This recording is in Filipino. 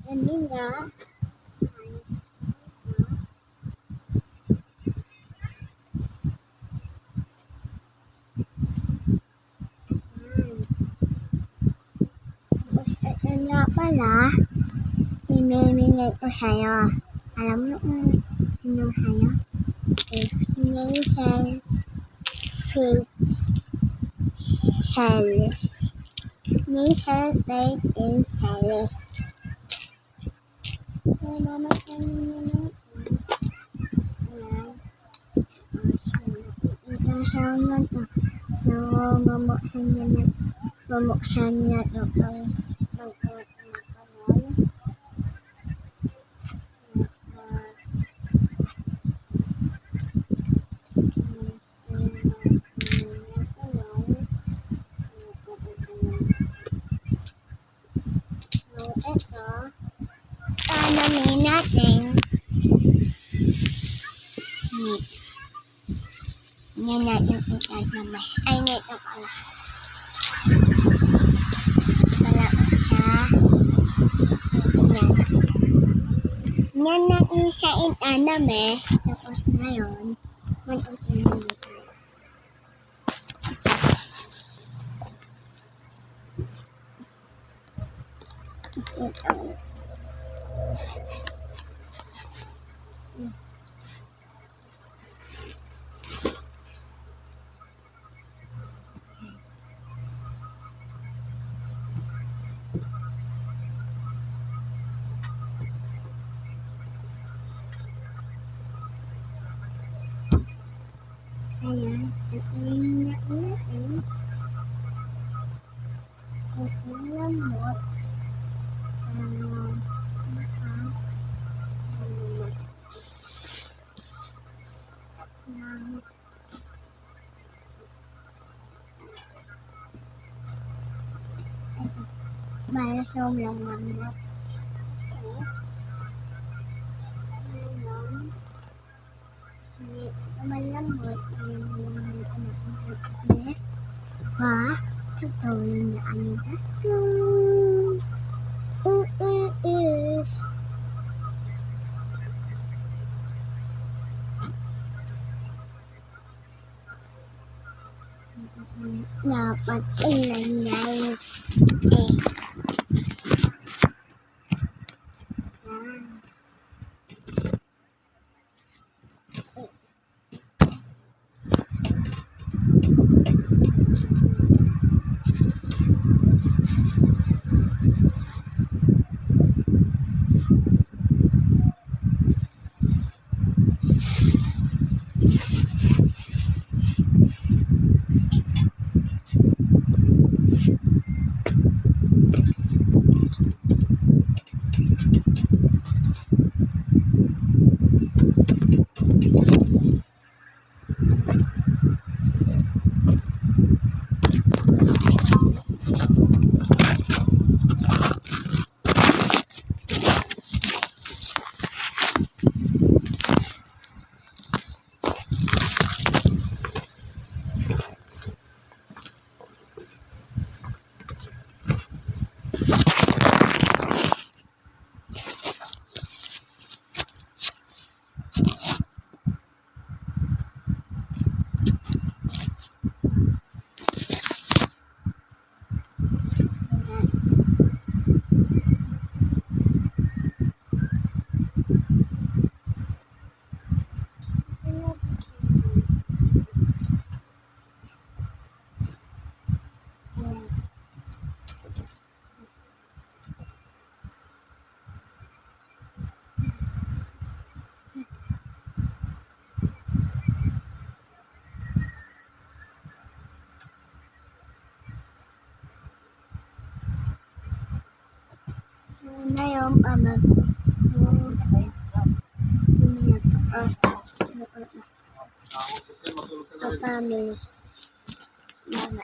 Kanina, nga pala, imimigay ko sa'yo. Alam mo kung sino sa'yo? If Nathan Fritz Celis. Nathan Fritz is Celis. Mamakan mo na. Ayan. Itasang na to. So, mamuksan niya na to ang mag-uot na kanal. So, ito, tanamin natin. Yan natin itatama. Ay, nito pala. Malapit siya. Yan natin siya itaname. Tapos ngayon, mag-utin mo tayo. Ito. Ayan, ito yung natin. Ito lamot. Balasong lang lamot. Malambot ang anak. Wah, tutuloy na ani dito. Dapat ilan yan. Ngayon, family. Mama.